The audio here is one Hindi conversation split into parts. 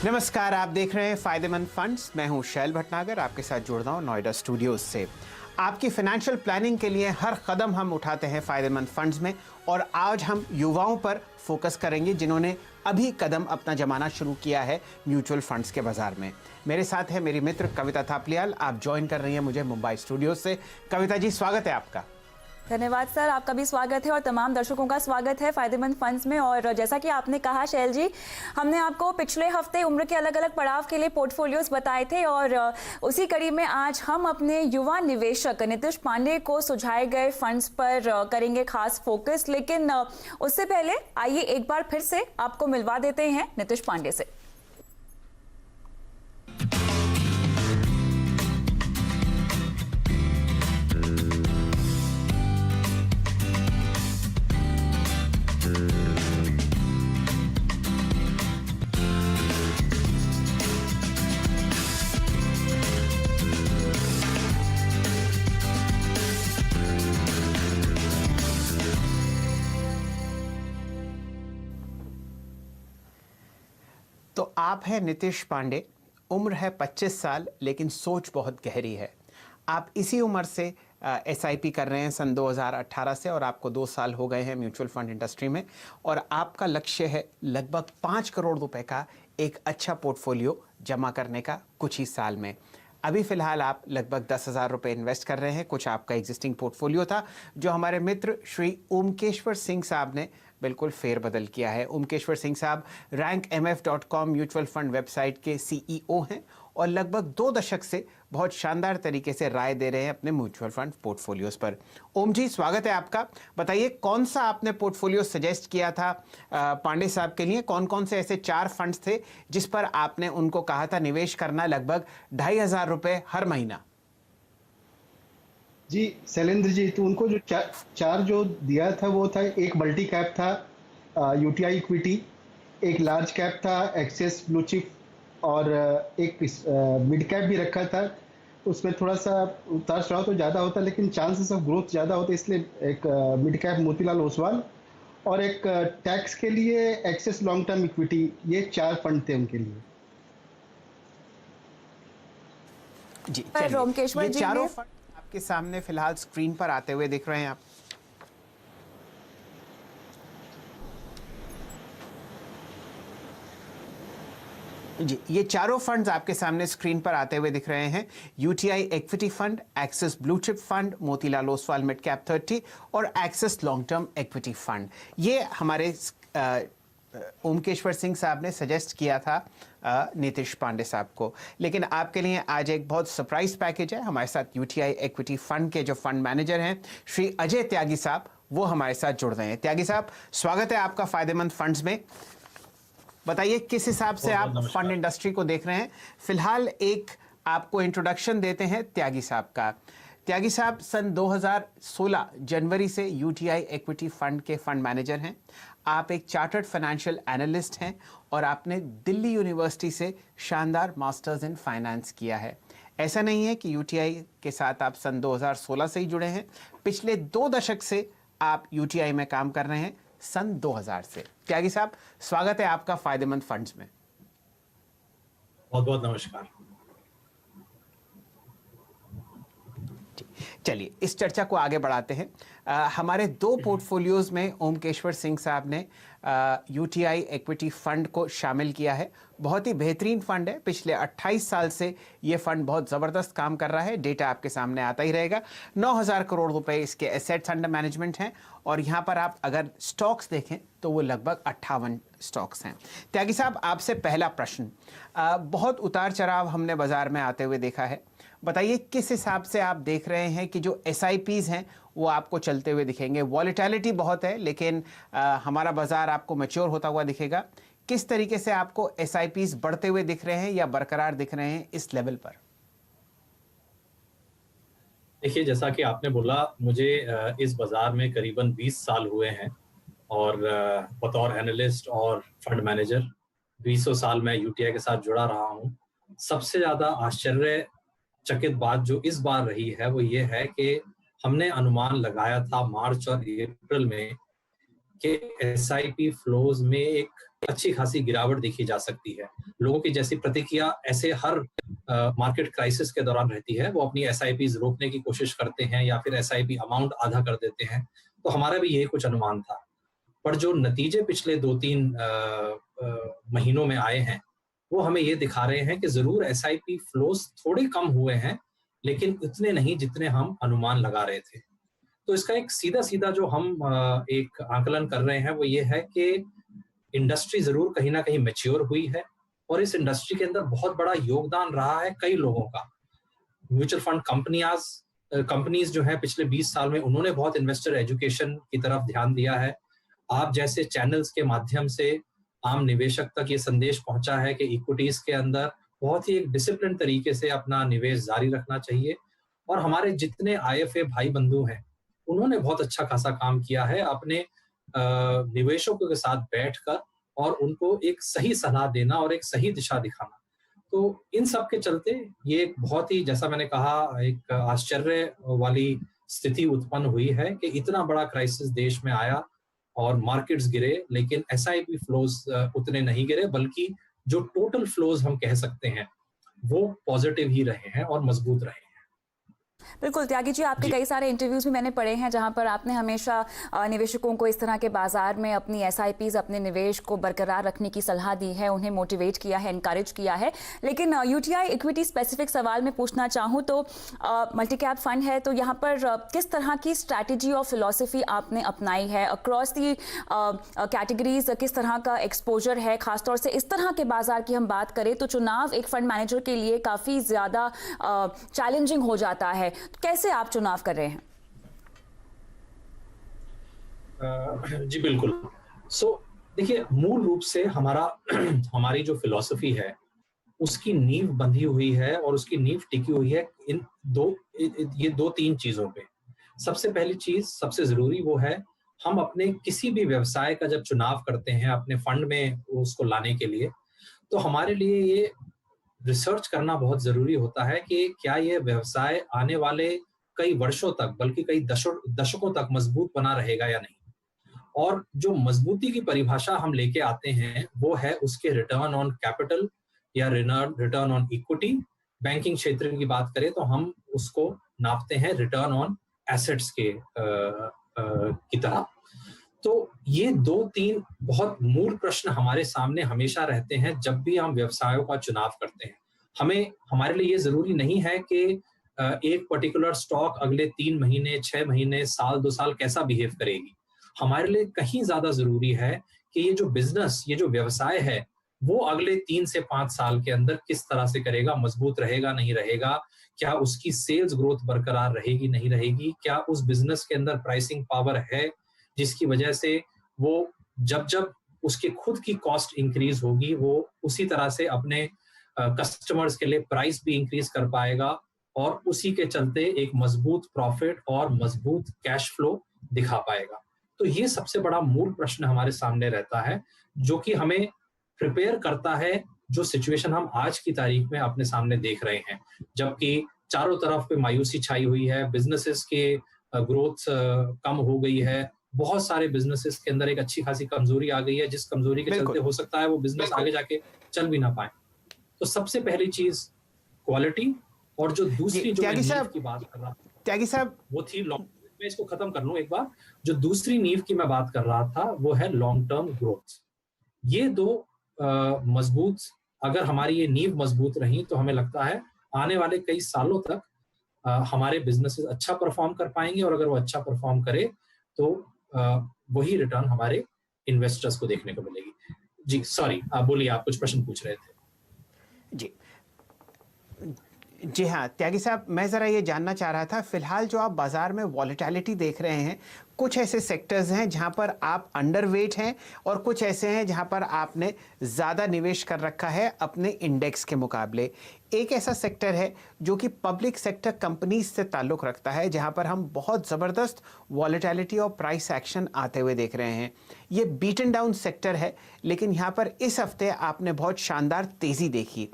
नमस्कार, आप देख रहे हैं फायदेमंद फंड्स। मैं हूं शैल भटनागर, आपके साथ जुड़ रहा हूं नोएडा स्टूडियोज से। आपकी फाइनेंशियल प्लानिंग के लिए हर कदम हम उठाते हैं फायदेमंद फंड्स में, और आज हम युवाओं पर फोकस करेंगे जिन्होंने अभी कदम अपना जमाना शुरू किया है म्यूचुअल फंड्स के बाजार में। मेरे साथ है मेरी मित्र कविता थापलियाल। आप ज्वाइन कर रही हैं मुझे मुंबई स्टूडियोज से। कविता जी, स्वागत है आपका। धन्यवाद सर, आपका भी स्वागत है और तमाम दर्शकों का स्वागत है फायदेमंद फंड्स में। और जैसा कि आपने कहा शैल जी, हमने आपको पिछले हफ्ते उम्र के अलग अलग पड़ाव के लिए पोर्टफोलियोज बताए थे, और उसी कड़ी में आज हम अपने युवा निवेशक नीतीश पांडे को सुझाए गए फंड्स पर करेंगे खास फोकस। लेकिन उससे पहले आइए एक बार फिर से आपको मिलवा देते हैं नीतीश पांडे से। तो आप हैं नीतीश पांडे, उम्र है 25 साल, लेकिन सोच बहुत गहरी है। आप इसी उम्र से एसआईपी कर रहे हैं सन 2018 से, और आपको 2 साल हो गए हैं म्यूचुअल फंड इंडस्ट्री में, और आपका लक्ष्य है लगभग 5 करोड़ रुपए का एक अच्छा पोर्टफोलियो जमा करने का कुछ ही साल में। अभी फिलहाल आप लगभग 10,000 रुपये इन्वेस्ट कर रहे हैं। कुछ आपका एग्जिस्टिंग पोर्टफोलियो था जो हमारे मित्र श्री ओमकेश्वर सिंह साहब ने बिल्कुल फेरबदल किया है। ओमकेश्वर सिंह साहब rankmf.com म्यूचुअल फंड वेबसाइट के सीईओ हैं, और लगभग 2 दशक से बहुत शानदार तरीके से राय दे रहे हैं अपने म्यूचुअल फंड पोर्टफोलियोज पर। ओम जी, स्वागत है आपका। बताइए, कौन सा आपने पोर्टफोलियो सजेस्ट किया था पांडे साहब के लिए? कौन कौन से ऐसे 4 फंड्स थे जिस पर आपने उनको कहा था निवेश करना लगभग 2,500 रुपये हर महीना? जी शैलेंद्र जी, तो उनको जो चार जो दिया था वो था, एक मल्टी कैप था यूटीआई इक्विटी, एक लार्ज कैप था एक्सेस ब्लू चिप, और एक मिड कैप भी रखा था। उसमें थोड़ा सा उतार चढ़ाव तो ज़्यादा होता, लेकिन चांसेस ऑफ ग्रोथ ज़्यादा होते, इसलिए एक मिड कैप मोतीलाल ओसवाल, और एक टैक्स के लिए एक्सेस लॉन्ग टर्म इक्विटी। ये 4 फंड थे उनके लिए। जी, ओमकेश्वर जी, चारों फंड आपके सामने फिलहाल स्क्रीन पर आते हुए दिख रहे हैं आप। जी, ये चारों फंड्स आपके सामने स्क्रीन पर आते हुए दिख रहे हैं। UTI equity fund, axis blue chip fund, Motilal Oswal mid cap 30 और axis long term equity fund. ये हमारे ओमकेश्वर सिंह साहब ने सजेस्ट किया था नीतीश पांडे साहब को। लेकिन आपके लिए आज एक बहुत सरप्राइज पैकेज है। हमारे साथ यूटीआई इक्विटी फंड के जो फंड मैनेजर हैं श्री अजय त्यागी साहब, वो हमारे साथ जुड़ रहे हैं। त्यागी साहब, स्वागत है आपका फायदेमंद फंड्स में। बताइए, किस हिसाब से आप फंड इंडस्ट्री को देख रहे हैं? फिलहाल एक आपको इंट्रोडक्शन देते हैं त्यागी साहब का। त्यागी साहब सन 2016 जनवरी से यूटीआई इक्विटी फंड के फंड मैनेजर हैं। आप एक चार्टर्ड फाइनेंशियल एनालिस्ट हैं, और आपने दिल्ली यूनिवर्सिटी से शानदार मास्टर्स इन फाइनेंस किया है। ऐसा नहीं है कि यूटीआई के साथ आप सन 2016 से ही जुड़े हैं, पिछले 2 दशक से आप यूटीआई में काम कर रहे हैं, सन 2000 से। त्यागी साहब, स्वागत है आपका फायदेमंद फंड्स में। बहुत बहुत नमस्कार। चलिए, इस चर्चा को आगे बढ़ाते हैं। हमारे 2 पोर्टफोलियोज में ओमकेश्वर सिंह साहब ने यूटीआई इक्विटी फंड को शामिल किया है। बहुत ही बेहतरीन फंड है। पिछले 28 साल से ये फंड बहुत ज़बरदस्त काम कर रहा है। डेटा आपके सामने आता ही रहेगा। 9,000 करोड़ रुपए इसके एसेट्स अंडर मैनेजमेंट हैं, और यहाँ पर आप अगर स्टॉक्स देखें तो वो लगभग 58 स्टॉक्स हैं। त्यागी साहब, आपसे पहला प्रश्न। बहुत उतार चढ़ाव हमने बाजार में आते हुए देखा है। बताइए, किस हिसाब से आप देख रहे हैं कि जो एसआईपीज़ हैं वो आपको चलते हुए दिखेंगे? वॉलेटिलिटी बहुत है, लेकिन हमारा बाजार आपको मैच्योर होता हुआ दिखेगा। किस तरीके से आपको एसआईपीज़ बढ़ते हुए दिख रहे हैं या बरकरार दिख रहे हैं इस लेवल पर? देखिए, जैसा कि आपने बोला, मुझे इस बाजार में करीबन 20 साल हुए हैं, और बतौर एनालिस्ट और फंड मैनेजर 20 साल मैं यूटीआई के साथ जुड़ा रहा हूं। सबसे ज़्यादा आश्चर्यचकित बात जो इस बार रही है वो ये है कि हमने अनुमान लगाया था मार्च और अप्रैल में कि एसआईपी फ्लोज में एक अच्छी खासी गिरावट देखी जा सकती है। लोगों की जैसी प्रतिक्रिया ऐसे हर मार्केट क्राइसिस के दौरान रहती है, वो अपनी एसआईपीज रोकने की कोशिश करते हैं या फिर एसआईपी अमाउंट आधा कर देते हैं। तो हमारा भी यही कुछ अनुमान था, पर जो नतीजे पिछले 2-3 महीनों में आए हैं वो हमें ये दिखा रहे हैं कि जरूर एसआईपी फ्लोज थोड़े कम हुए हैं, लेकिन उतने नहीं जितने हम अनुमान लगा रहे थे। तो इसका एक सीधा सीधा जो हम एक आकलन कर रहे हैं वो ये है कि इंडस्ट्री जरूर कहीं ना कहीं मैच्योर हुई है और इस इंडस्ट्री के अंदर बहुत बड़ा योगदान रहा है कई लोगों का। म्यूचुअल फंड कंपनीज जो है पिछले 20 साल में उन्होंने बहुत इन्वेस्टर एजुकेशन की तरफ ध्यान दिया है। आप जैसे चैनल्स के माध्यम से आम निवेशक तक ये संदेश पहुंचा है कि इक्विटीज के अंदर बहुत ही एक डिसिप्लिन तरीके से अपना निवेश जारी रखना चाहिए। और हमारे जितने आईएफए भाई बंधु हैं उन्होंने बहुत अच्छा खासा काम किया है अपने निवेशकों के साथ बैठकर और उनको एक सही सलाह देना और एक सही दिशा दिखाना। तो इन सब के चलते ये एक बहुत ही, जैसा मैंने कहा, एक आश्चर्य वाली स्थिति उत्पन्न हुई है कि इतना बड़ा क्राइसिस देश में आया और मार्केट्स गिरे, लेकिन एसआईपी फ्लोज उतने नहीं गिरे, बल्कि जो टोटल फ्लोज हम कह सकते हैं वो पॉजिटिव ही रहे हैं और मजबूत रहे हैं। बिल्कुल त्यागी जी, आपके कई सारे इंटरव्यूज भी मैंने पढ़े हैं जहां पर आपने हमेशा निवेशकों को इस तरह के बाजार में अपनी एसआईपीज, अपने निवेश को बरकरार रखने की सलाह दी है, उन्हें मोटिवेट किया है, एनकरेज किया है। लेकिन यूटीआई इक्विटी स्पेसिफिक सवाल में पूछना चाहूँ तो मल्टी कैप फंड है, तो यहाँ पर किस तरह की स्ट्रैटेजी और फिलॉसफी आपने अपनाई है अक्रॉस दी कैटेगरीज? किस तरह का एक्सपोजर है? खासतौर से इस तरह के बाजार की हम बात करें तो चुनाव एक फंड मैनेजर के लिए काफ़ी ज़्यादा चैलेंजिंग हो जाता है। तो कैसे आप चुनाव कर रहे हैं? जी बिल्कुल। देखिए, मूल रूप से हमारी जो फिलॉसफी है उसकी नींव बंधी हुई है और उसकी नींव टिकी हुई है ये 2-3 चीजों पे। सबसे पहली चीज, सबसे जरूरी वो है, हम अपने किसी भी व्यवसाय का जब चुनाव करते हैं अपने फंड में उसको लाने के लिए, तो हमारे लिए ये रिसर्च करना बहुत जरूरी होता है कि क्या ये व्यवसाय आने वाले कई वर्षों तक, बल्कि कई दशकों तक मजबूत बना रहेगा या नहीं। और जो मजबूती की परिभाषा हम लेके आते हैं वो है उसके रिटर्न ऑन कैपिटल या रिटर्न ऑन इक्विटी। बैंकिंग क्षेत्र की बात करें तो हम उसको नापते हैं रिटर्न ऑन एसेट्स की तरह। तो ये 2-3 बहुत मूल प्रश्न हमारे सामने हमेशा रहते हैं जब भी हम व्यवसायों का चुनाव करते हैं। हमारे लिए ये जरूरी नहीं है कि एक पर्टिकुलर स्टॉक अगले 3 महीने, 6 महीने, साल, 2 साल कैसा बिहेव करेगी। हमारे लिए कहीं ज्यादा जरूरी है कि ये जो बिजनेस, ये जो व्यवसाय है, वो अगले 3 से 5 साल के अंदर किस तरह से करेगा, मजबूत रहेगा, नहीं रहेगा, क्या उसकी सेल्स ग्रोथ बरकरार रहेगी, नहीं रहेगी, क्या उस बिजनेस के अंदर प्राइसिंग पावर है जिसकी वजह से वो जब उसके खुद की कॉस्ट इंक्रीज होगी वो उसी तरह से अपने कस्टमर्स के लिए प्राइस भी इंक्रीज कर पाएगा और उसी के चलते एक मजबूत प्रॉफिट और मजबूत कैश फ्लो दिखा पाएगा। तो ये सबसे बड़ा मूल प्रश्न हमारे सामने रहता है जो कि हमें प्रिपेयर करता है जो सिचुएशन हम आज की तारीख में अपने सामने देख रहे हैं, जबकि चारों तरफ पे मायूसी छाई हुई है, बिजनेसेस के ग्रोथ कम हो गई है, बहुत सारे बिजनेसेस के अंदर एक अच्छी खासी कमजोरी आ गई है, जिस कमजोरी के चलते हो सकता है वो बिजनेस आगे जाके चल भी ना पाए। तो सबसे पहली चीज क्वालिटी, और जो दूसरी जो नींव की बात कर रहा था त्यागी साहब, वो थी मैं इसको खत्म कर लूं एक बार। जो दूसरी नींव की मैं बात कर रहा था वो है लॉन्ग टर्म ग्रोथ। ये दो मजबूत, अगर हमारी ये नींव मजबूत रही तो हमें लगता है आने वाले कई सालों तक हमारे बिजनेसेस अच्छा परफॉर्म कर पाएंगे, और अगर वो अच्छा परफॉर्म करे तो वही रिटर्न हमारे इन्वेस्टर्स को देखने को मिलेगी। जी सॉरी, आप बोलिए, आप कुछ प्रश्न पूछ रहे थे। जी हाँ त्यागी साहब, मैं ज़रा ये जानना चाह रहा था, फिलहाल जो आप बाज़ार में वॉलेटिलिटी देख रहे हैं, कुछ ऐसे सेक्टर्स हैं जहां पर आप अंडरवेट हैं और कुछ ऐसे हैं जहां पर आपने ज़्यादा निवेश कर रखा है अपने इंडेक्स के मुकाबले। एक ऐसा सेक्टर है जो कि पब्लिक सेक्टर कंपनीज से ताल्लुक़ रखता है, जहां पर हम बहुत ज़बरदस्त वॉलेटिलिटी और प्राइस एक्शन आते हुए देख रहे हैं। ये बीटन डाउन सेक्टर है, लेकिन यहाँ पर इस हफ्ते आपने बहुत शानदार तेज़ी देखी।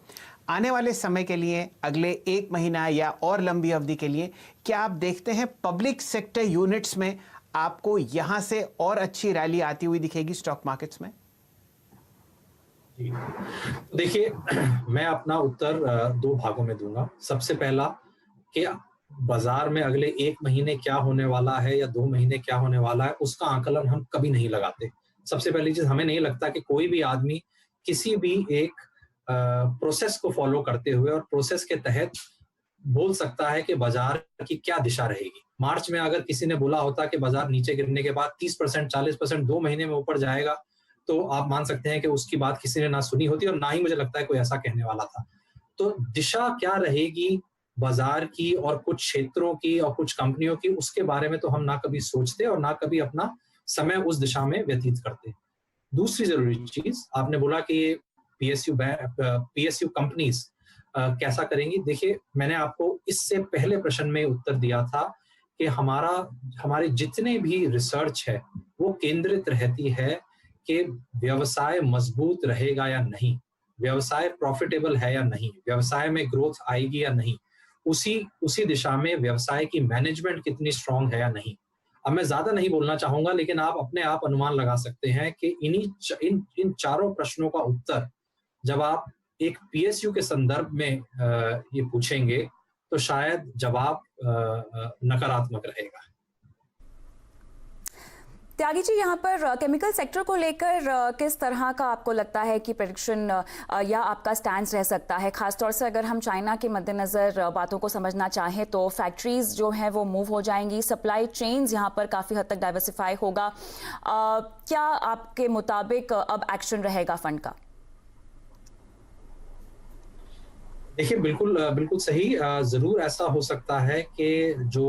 आने वाले समय के लिए, अगले 1 महीना या और लंबी अवधि के लिए, क्या आप देखते हैं पब्लिक सेक्टर यूनिट्स में आपको यहां से और अच्छी रैली आती हुई दिखेगी स्टॉक मार्केट्स में? जी। देखिए, मैं अपना उत्तर दो भागों में दूंगा। सबसे पहला कि बाजार में अगले 1 महीने क्या होने वाला है या 2 महीने क्या होने वाला है, उसका आकलन हम कभी नहीं लगाते। सबसे पहली चीज, हमें नहीं लगता कि कोई भी आदमी किसी भी एक प्रोसेस को फॉलो करते हुए और प्रोसेस के तहत बोल सकता है कि बाजार की क्या दिशा रहेगी। मार्च में अगर किसी ने बोला होता कि बाजार नीचे गिरने के बाद 30%, 40% 2 महीने में ऊपर जाएगा, तो आप मान सकते हैं कि उसकी बात किसी ने ना सुनी होती और ना ही मुझे लगता है कोई ऐसा कहने वाला था। तो दिशा क्या रहेगी बाजार की और कुछ क्षेत्रों की और कुछ कंपनियों की, उसके बारे में तो हम ना कभी सोचते और ना कभी अपना समय उस दिशा में व्यतीत करते। दूसरी जरूरी चीज, आपने बोला कि पीएसयू कंपनीज कैसा करेंगी। देखिए, मैंने आपको इससे पहले प्रश्न में उत्तर दिया था कि हमारे जितने भी रिसर्च है वो केंद्रित रहती है कि व्यवसाय मजबूत रहेगा या नहीं, व्यवसाय प्रॉफिटेबल है या नहीं, व्यवसाय में ग्रोथ आएगी या नहीं, उसी दिशा में व्यवसाय की मैनेजमेंट कितनी स्ट्रांग है या नहीं। अब मैं ज्यादा नहीं बोलना चाहूंगा, लेकिन आप अपने आप अनुमान लगा सकते हैं कि इन चारों प्रश्नों का उत्तर जब आप एक पीएसयू के संदर्भ में ये पूछेंगे तो शायद जवाब नकारात्मक रहेगा। त्यागी जी, यहाँ पर केमिकल सेक्टर को लेकर किस तरह का आपको लगता है कि प्रेडिक्शन या आपका स्टैंड रह सकता है? खासतौर से अगर हम चाइना के मद्देनजर बातों को समझना चाहें तो फैक्ट्रीज जो हैं वो मूव हो जाएंगी, सप्लाई चेन्स यहाँ पर काफ़ी हद तक डाइवर्सिफाई होगा। क्या आपके मुताबिक अब एक्शन रहेगा फंड का? देखिए, बिल्कुल सही। जरूर ऐसा हो सकता है कि जो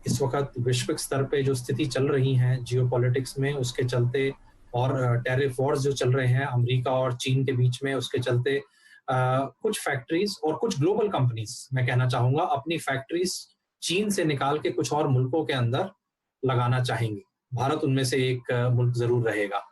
इस वक्त वैश्विक स्तर पे जो स्थिति चल रही है जियोपॉलिटिक्स में, उसके चलते और टैरिफ वॉर्स जो चल रहे हैं अमेरिका और चीन के बीच में, उसके चलते कुछ फैक्ट्रीज और कुछ ग्लोबल कंपनीज, मैं कहना चाहूंगा, अपनी फैक्ट्रीज चीन से निकाल के कुछ और मुल्कों के अंदर लगाना चाहेंगे। भारत उनमें से एक मुल्क जरूर रहेगा।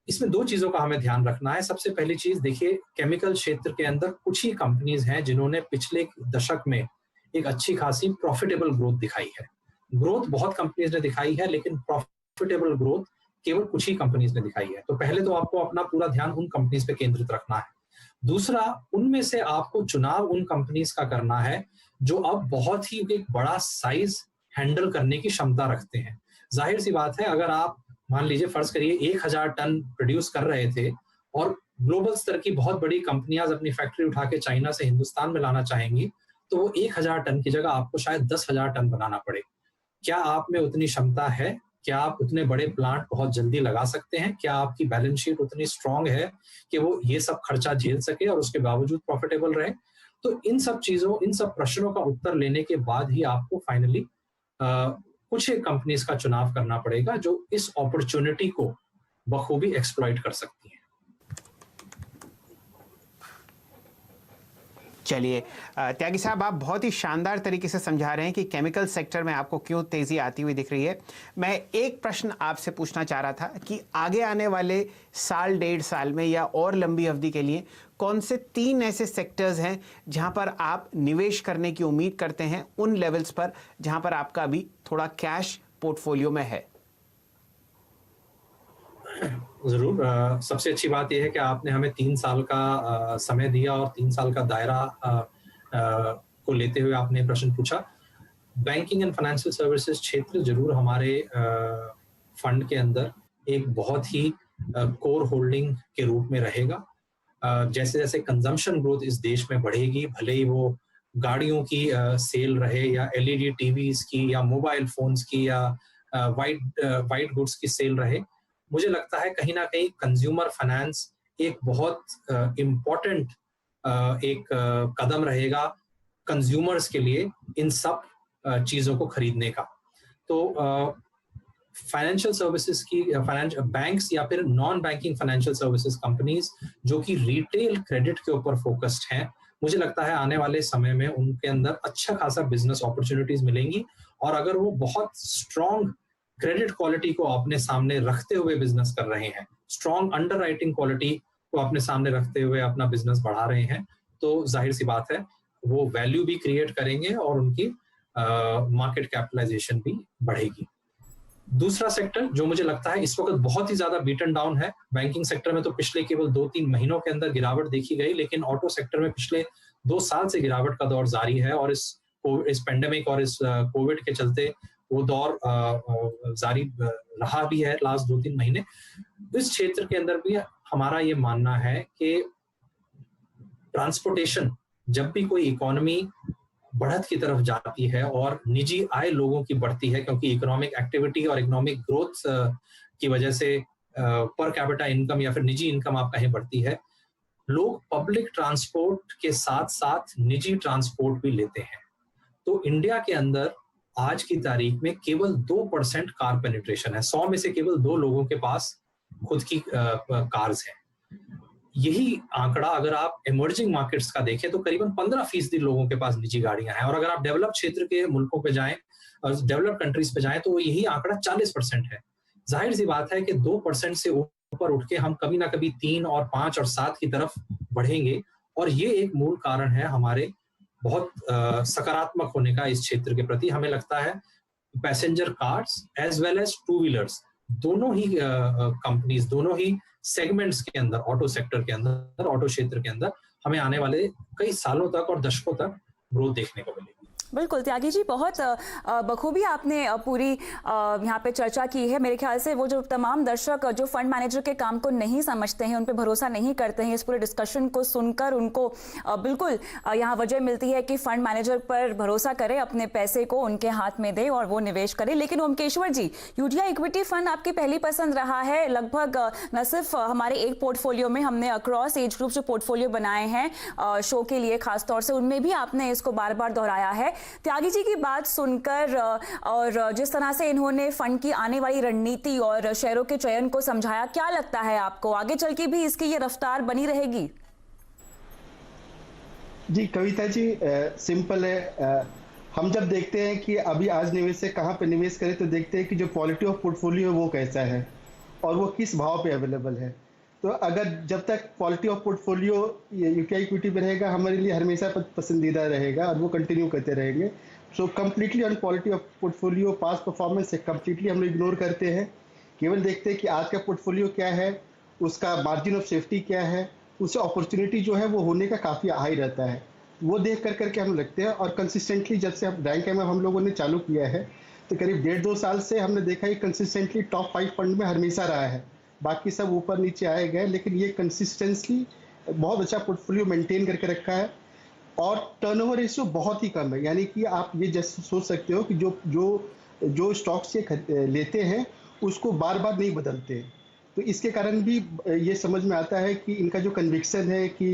इसमें दो चीजों का हमें ध्यान रखना है। सबसे पहली चीज, देखिए, केमिकल क्षेत्र के अंदर कुछ ही कंपनीज हैं जिन्होंने पिछले दशक में एक अच्छी खासी प्रॉफिटेबल ग्रोथ दिखाई है। ग्रोथ बहुत कंपनीज ने दिखाई है, लेकिन प्रॉफिटेबल ग्रोथ केवल कुछ ही कंपनीज ने दिखाई है। तो पहले तो आपको अपना पूरा ध्यान उन कंपनीज पे केंद्रित रखना है। दूसरा, उनमें से आपको चुनाव उन कंपनीज का करना है जो अब बहुत ही एक बड़ा साइज हैंडल करने की क्षमता रखते हैं। जाहिर सी बात है, अगर आप मान लीजिए फर्ज करिए 1000 टन प्रोड्यूस कर रहे थे और ग्लोबल स्तर की बहुत बड़ी कंपनियां अपनी फैक्ट्री उठा के चाइना से हिंदुस्तान में लाना चाहेंगी, तो वो 1000 टन की जगह आपको शायद 10,000 टन बनाना पड़े। क्या आप में उतनी क्षमता है? क्या आप उतने बड़े प्लांट बहुत जल्दी लगा सकते हैं? क्या आपकी बैलेंस शीट उतनी स्ट्रांग है कि वो ये सब खर्चा झेल सके और उसके बावजूद प्रॉफिटेबल रहे? तो इन सब प्रश्नों का उत्तर लेने के बाद ही आपको फाइनली कुछ एक कंपनीज का चुनाव करना पड़ेगा जो इस अपॉर्चुनिटी को बखूबी एक्सप्लॉइट कर सकती हैं। चलिए त्यागी साहब, आप बहुत ही शानदार तरीके से समझा रहे हैं कि केमिकल सेक्टर में आपको क्यों तेजी आती हुई दिख रही है। मैं एक प्रश्न आपसे पूछना चाह रहा था कि आगे आने वाले साल, 1.5 साल में या और लंबी अवधि के लिए कौन से 3 ऐसे सेक्टर्स हैं जहां पर आप निवेश करने की उम्मीद करते हैं, उन लेवल्स पर जहां पर आपका अभी थोड़ा कैश पोर्टफोलियो में है? जरूर। सबसे अच्छी बात यह है कि आपने हमें 3 साल का समय दिया और 3 साल का दायरा को लेते हुए आपने प्रश्न पूछा। बैंकिंग एंड फाइनेंशियल सर्विसेज क्षेत्र जरूर हमारे फंड के अंदर एक बहुत ही कोर होल्डिंग के रूप में रहेगा। जैसे जैसे कंजम्पशन ग्रोथ इस देश में बढ़ेगी, भले ही वो गाड़ियों की सेल रहे या एलईडी टीवीज की या मोबाइल फोन्स की या वाइट गुड्स की सेल रहे, मुझे लगता है कहीं ना कहीं कंज्यूमर फाइनेंस एक बहुत इम्पोर्टेंट एक कदम रहेगा कंज्यूमर्स के लिए इन सब चीजों को खरीदने का। तो फाइनेंशियल सर्विसेज की बैंक्स या फिर non banking financial services companies जो कि रिटेल क्रेडिट के ऊपर फोकस्ड हैं, मुझे लगता है आने वाले समय में उनके अंदर अच्छा खासा बिजनेस अपॉर्चुनिटीज मिलेंगी। और अगर वो बहुत स्ट्रॉन्ग क्रेडिट क्वालिटी को अपने सामने रखते हुए बिजनेस कर रहे हैं, स्ट्रॉन्ग अंडरराइटिंग क्वालिटी को अपने सामने रखते हुए अपना बिजनेस बढ़ा रहे हैं, तो जाहिर सी बात है वो वैल्यू भी क्रिएट करेंगे और उनकी मार्केट कैपिटलाइजेशन भी बढ़ेगी। दूसरा सेक्टर जो मुझे लगता है इस वक्त बहुत ही ज्यादा बीटन डाउन है, बैंकिंग सेक्टर में तो पिछले केवल 2-3 महीनों के अंदर गिरावट देखी गई, लेकिन ऑटो सेक्टर में पिछले 2 साल से गिरावट का दौर जारी है और इस पेंडेमिक और इस कोविड के चलते वो दौर जारी रहा भी है लास्ट 2-3 महीने। इस क्षेत्र के अंदर भी हमारा ये मानना है कि ट्रांसपोर्टेशन, जब भी कोई इकोनॉमी बढ़त की तरफ जाती है और निजी आय लोगों की बढ़ती है, क्योंकि इकोनॉमिक एक्टिविटी और इकोनॉमिक ग्रोथ की वजह से पर कैपिटा इनकम या फिर निजी इनकम आप कहीं बढ़ती है, लोग पब्लिक ट्रांसपोर्ट के साथ साथ निजी ट्रांसपोर्ट भी लेते हैं। तो इंडिया के अंदर आज की तारीख में केवल 2% कार पेनिट्रेशन है। 100 में से केवल 2 लोगों के पास खुद की कार्स हैं। यही आंकड़ा अगर आप इमर्जिंग मार्केट्स का देखें तो करीबन 15% लोगों के पास निजी गाड़ियां हैं, और अगर आप डेवलप क्षेत्र के मुल्कों पे जाएं, डेवलप कंट्रीज पे जाएं, तो यही आंकड़ा 40% है। जाहिर सी बात है कि 2% से ऊपर उठ के हम कभी ना कभी 3 और 5 और 7 की तरफ बढ़ेंगे, और ये एक मूल कारण है हमारे बहुत सकारात्मक होने का इस क्षेत्र के प्रति। हमें लगता है passenger cars as well as two wheelers, दोनों ही कंपनीज, दोनों ही सेगमेंट्स के अंदर, ऑटो सेक्टर के अंदर, ऑटो क्षेत्र के अंदर हमें आने वाले कई सालों तक और दशकों तक ग्रोथ देखने को मिलेगी। बिल्कुल त्यागी जी, बहुत बखूबी आपने पूरी यहाँ पे चर्चा की है। मेरे ख्याल से वो जो तमाम दर्शक जो फंड मैनेजर के काम को नहीं समझते हैं, उन पे भरोसा नहीं करते हैं, इस पूरे डिस्कशन को सुनकर उनको बिल्कुल यहाँ वजह मिलती है कि फंड मैनेजर पर भरोसा करें, अपने पैसे को उनके हाथ में दे और वो निवेश करें। लेकिन ओमकेश्वर जी, यूटीआई इक्विटी फंड आपकी पहली पसंद रहा है। लगभग न सिर्फ हमारे एक पोर्टफोलियो में, हमने अक्रॉस एज ग्रुप जो पोर्टफोलियो बनाए हैं शो के लिए खासतौर से, उनमें भी आपने इसको बार बार दोहराया है। त्यागी जी की बात सुनकर और जिस तरह से इन्होंने फंड की आने वाली रणनीति और शेयरों के चयन को समझाया, क्या लगता है आपको आगे चल के भी इसकी ये रफ्तार बनी रहेगी? जी कविता जी, सिंपल है। हम जब देखते हैं कि अभी आज निवेश से कहाँ पे निवेश करें, तो देखते हैं कि जो क्वालिटी ऑफ पोर्टफोलियो वो कैसा है और वो किस भाव पे अवेलेबल है। तो अगर जब तक quality of portfolio UTI equity में रहेगा, हमारे लिए हमेशा पसंदीदा रहेगा और वो कंटिन्यू करते रहेंगे। So completely on quality of portfolio, pass performance से कम्प्लीटली हम लोग इग्नोर करते हैं। केवल देखते हैं कि आज का पोर्टफोलियो क्या है, उसका मार्जिन ऑफ सेफ्टी क्या है, उससे अपॉर्चुनिटी जो है वो होने का काफ़ी हाई रहता है, वो देख करके हम लगते हैं। और कंसिस्टेंटली जब से रैंक एम हम लोगों ने चालू किया है, तो करीब 1.5-2 साल से हमने देखा है कंसिस्टेंटली टॉप 5 फंड में हमेशा रहा है। बाकी सब ऊपर नीचे आए गए, लेकिन ये कंसिस्टेंसली बहुत अच्छा पोर्टफोलियो मेंटेन करके रखा है। और टर्नओवर रेशियो बहुत ही कम है, यानी कि आप ये जैसे सोच सकते हो कि जो स्टॉक्स ये लेते हैं उसको बार बार नहीं बदलते। तो इसके कारण भी ये समझ में आता है कि इनका जो कन्विक्शन है कि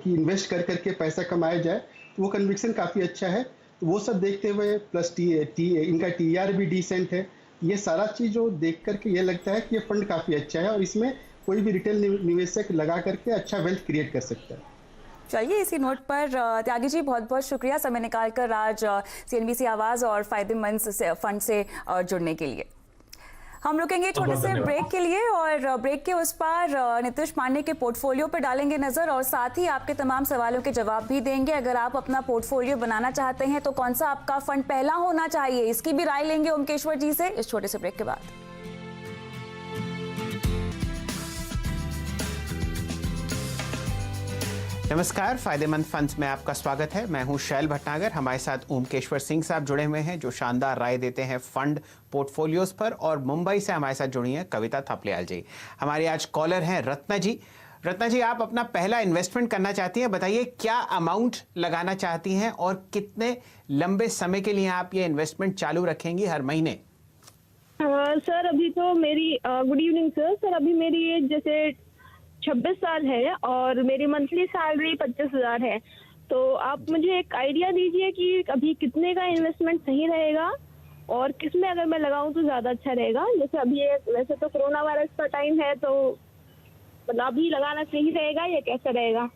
इन्वेस्ट कर करके पैसा कमाया जाए, तो वो कन्विक्शन काफ़ी अच्छा है। तो वो सब देखते हुए प्लस इनका TER भी डिसेंट है। ये सारा चीज़ जो देख करके ये लगता है कि ये फंड काफ़ी अच्छा है और इसमें कोई भी रिटेल निवेशक लगा करके अच्छा वेल्थ क्रिएट कर सकता है। चलिए, इसी नोट पर त्यागी जी बहुत बहुत शुक्रिया समय निकालकर आज CNBC आवाज़ और फायदेमंद फंड से जुड़ने के लिए। हम रुकेंगे छोटे से ब्रेक के लिए और ब्रेक के उस पार नीतीश पांडे के पोर्टफोलियो पर डालेंगे नजर और साथ ही आपके तमाम सवालों के जवाब भी देंगे। अगर आप अपना पोर्टफोलियो बनाना चाहते हैं तो कौन सा आपका फंड पहला होना चाहिए, इसकी भी राय लेंगे ओमकेश्वर जी से इस छोटे से ब्रेक के बाद। नमस्कार, फायदेमंद फंड्स में आपका स्वागत है। मैं हूं शैल भटनागर। हमारे साथ ओमकेश्वर सिंह साहब जुड़े हुए हैं जो शानदार राय देते हैं फंड पोर्टफोलियोज पर, और मुंबई से हमारे साथ जुड़ी हैं कविता थपलियाल जी। हमारी आज कॉलर हैं रत्ना जी। रत्ना जी, आप अपना पहला इन्वेस्टमेंट करना चाहती हैं, बताइए क्या अमाउंट लगाना चाहती हैं और कितने लंबे समय के लिए आप ये इन्वेस्टमेंट चालू रखेंगी हर महीने? सर अभी तो मेरी गुड इवनिंग सर। अभी मेरी एज जैसे 26 साल है और मेरी मंथली सैलरी 25,000 है। तो आप मुझे एक आइडिया दीजिए कि अभी कितने का इन्वेस्टमेंट सही रहेगा और किसमें अगर मैं लगाऊं तो ज़्यादा अच्छा रहेगा। जैसे अभी वैसे तो कोरोना वायरस का टाइम है, तो मतलब अभी लगाना सही रहेगा या कैसा रहेगा?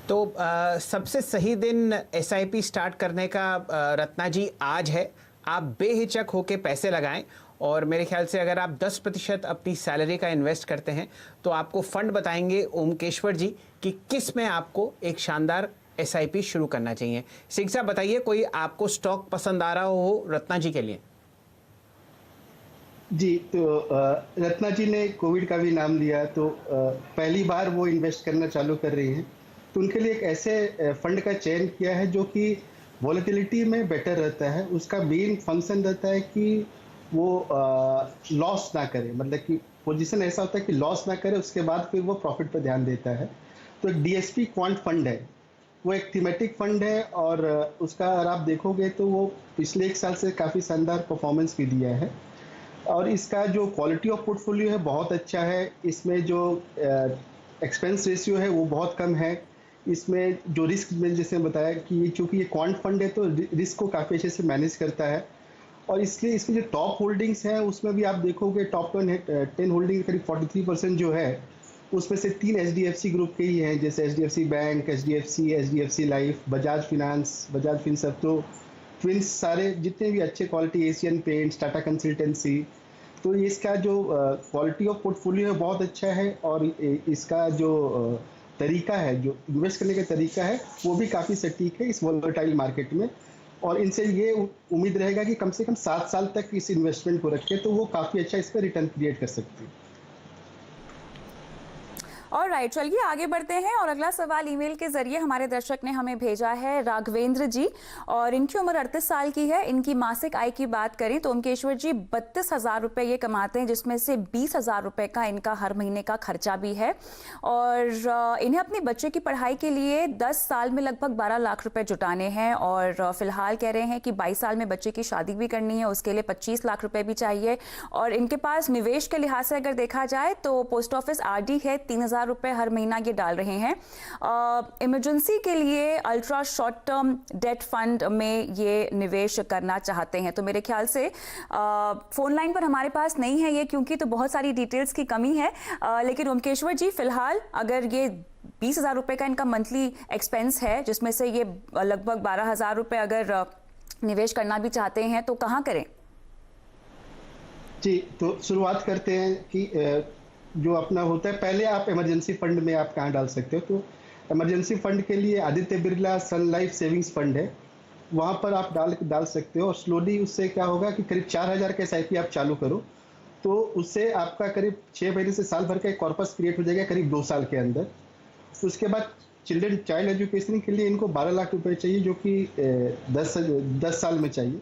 तो सबसे सही दिन SIP स्टार्ट करने का रत्ना जी आज है। आप बेहिचक होके पैसे लगाएं और मेरे ख्याल से अगर आप 10% अपनी सैलरी का इन्वेस्ट करते हैं तो आपको फंड बताएंगे ओमकेश्वर जी कि किस में आपको एक शानदार SIP शुरू करना चाहिए। सिंह साहब बताइए, कोई आपको स्टॉक पसंद आ रहा हो रत्ना जी के लिए? जी, तो रत्ना जी ने कोविड का भी नाम लिया, तो पहली बार वो इन्वेस्ट करना चालू कर रही हैं, तो उनके लिए एक ऐसे फंड का चयन किया है जो कि वॉलेटिलिटी में बेटर रहता है। उसका मेन फंक्शन रहता है कि वो लॉस ना करे, मतलब कि पोजीशन ऐसा होता है कि लॉस ना करे, उसके बाद फिर वो प्रॉफिट पर ध्यान देता है। तो एक DSP क्वांट फंड है, वो एक थीमेटिक फंड है, और उसका अगर आप देखोगे तो वो पिछले 1 साल से काफ़ी शानदार परफॉर्मेंस भी दिया है। और इसका जो क्वालिटी ऑफ पोर्टफोलियो है बहुत अच्छा है। इसमें जो एक्सपेंस रेशियो है वो बहुत कम है। इसमें जो रिस्क में जैसे बताया कि चूँकि ये क्वांट फंड है तो रिस्क को काफ़ी अच्छे से मैनेज करता है। और इसलिए इसकी जो टॉप होल्डिंग्स हैं उसमें भी आप देखोगे टॉप 10 होल्डिंग करीब 43% जो है, उसमें से 3 HDFC ग्रुप के ही हैं, जैसे HDFC bank, HDFC life, Bajaj finance, Bajaj Finserv. तो ट्विंस सारे जितने भी अच्छे quality, Asian paints, Tata consultancy, तो इसका जो क्वालिटी ऑफ पोर्टफोलियो है बहुत अच्छा है। और इसका जो तरीका है, जो इन्वेस्ट करने का तरीका है, वो भी काफ़ी सटीक है इस वॉलेटाइल मार्केट में। और इनसे ये उम्मीद रहेगा कि कम से कम 7 साल तक इस इन्वेस्टमेंट को रखें तो वो काफ़ी अच्छा इस पर रिटर्न क्रिएट कर सकती है। ऑलराइट, चलिए आगे बढ़ते हैं। और अगला सवाल ईमेल के जरिए हमारे दर्शक ने हमें भेजा है, राघवेंद्र जी, और इनकी उम्र 38 साल की है। इनकी मासिक आय की बात करें तो ओमकेश्वर जी 32,000 रुपये ये कमाते हैं, जिसमें से 20,000 रुपये का इनका हर महीने का खर्चा भी है। और इन्हें अपने बच्चे की पढ़ाई के लिए 10 साल में लगभग 12 लाख रुपए जुटाने हैं। और फिलहाल कह रहे हैं कि 22 साल में बच्चे की शादी भी करनी है, उसके लिए 25 लाख रुपए भी चाहिए। और इनके पास निवेश के लिहाज से अगर देखा जाए तो पोस्ट ऑफिस RD है, 3,000 रुपए हर महीना ये डाल रहे हैं। इमरजेंसी के लिए ultra short term debt fund में ये निवेश करना चाहते हैं। तो मेरे ख्याल से फोन लाइन पर हमारे पास नहीं है ये, क्योंकि तो बहुत सारी डिटेल्स की कमी है। लेकिन ओमकेश्वर जी, फिलहाल अगर ये 20,000 रुपए का इनका मंथली एक्सपेंस है, जिसमें से ये लगभग 12,000 रुपए अगर निवेश करना भी चाहते हैं तो कहाँ करें? जी, तो शुरुआत करते हैं कि जो अपना होता है, पहले आप इमरजेंसी फंड में आप कहाँ डाल सकते हो। तो इमरजेंसी फंड के लिए आदित्य बिरला सन लाइफ सेविंग्स फंड है, वहाँ पर आप डाल सकते हो। और स्लोली उससे क्या होगा कि करीब 4,000 के SIP आप चालू करो, तो उससे आपका करीब 6 महीने से साल भर का एक कॉर्पस क्रिएट हो जाएगा करीब 2 साल के अंदर। उसके बाद चाइल्ड एजुकेशन के लिए इनको 12 लाख रुपए चाहिए, जो कि 10 साल में चाहिए।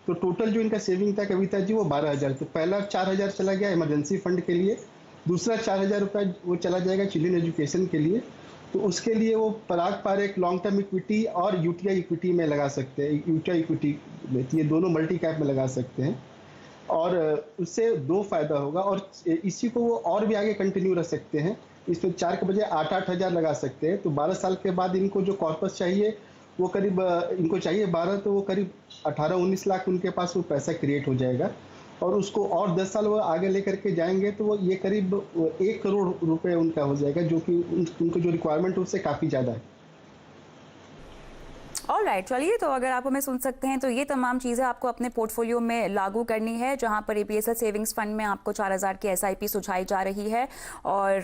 तो टोटल जो इनका सेविंग था कविता जी वो 12,000। तो पहला 4,000 चला गया इमरजेंसी फंड के लिए, दूसरा 4,000 रुपये वो चला जाएगा चिल्ड्रन एजुकेशन के लिए। तो उसके लिए वो पराग पार एक लॉन्ग टर्म इक्विटी और UTI इक्विटी में लगा सकते हैं। UTI इक्विटी में ये दोनों मल्टी कैप में लगा सकते हैं, और उससे 2 फायदा होगा। और इसी को वो और भी आगे कंटिन्यू रख सकते हैं, इसमें 4 के बजाय 8,000 लगा सकते हैं। तो 12 साल के बाद इनको जो कॉर्पस चाहिए वो करीब इनको चाहिए 12, तो वो करीब 18-19 लाख उनके पास वो पैसा क्रिएट हो जाएगा। और उसको और 10 साल वो आगे लेकर के जाएंगे तो वो ये करीब 1 करोड़ रुपए उनका हो जाएगा, जो कि उनको जो रिक्वायरमेंट है उससे काफ़ी ज़्यादा है। ऑलराइट, चलिए, तो अगर आप हमें सुन सकते हैं तो ये तमाम चीज़ें आपको अपने पोर्टफोलियो में लागू करनी है, जहां पर APSL सेविंग्स फंड में आपको 4,000 की SIP सुझाई जा रही है। और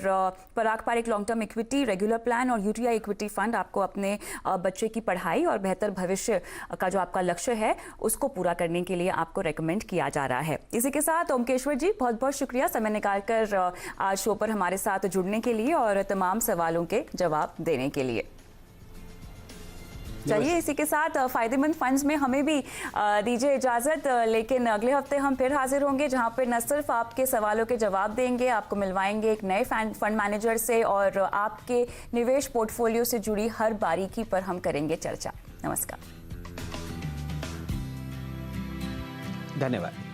पराग पार एक long term equity, regular plan और UTI इक्विटी फंड आपको अपने बच्चे की पढ़ाई और बेहतर भविष्य का जो आपका लक्ष्य है उसको पूरा करने के लिए आपको रेकमेंड किया जा रहा है। इसी के साथ ओमकेश्वर जी, बहुत बहुत शुक्रिया समय निकालकर आज शो पर हमारे साथ जुड़ने के लिए और तमाम सवालों के जवाब देने के लिए। चलिए, इसी के साथ फायदेमंद फंड्स में हमें भी दीजिए इजाजत, लेकिन अगले हफ्ते हम फिर हाजिर होंगे, जहां पर न सिर्फ आपके सवालों के जवाब देंगे, आपको मिलवाएंगे एक नए फंड मैनेजर से, और आपके निवेश पोर्टफोलियो से जुड़ी हर बारीकी पर हम करेंगे चर्चा। नमस्कार, धन्यवाद।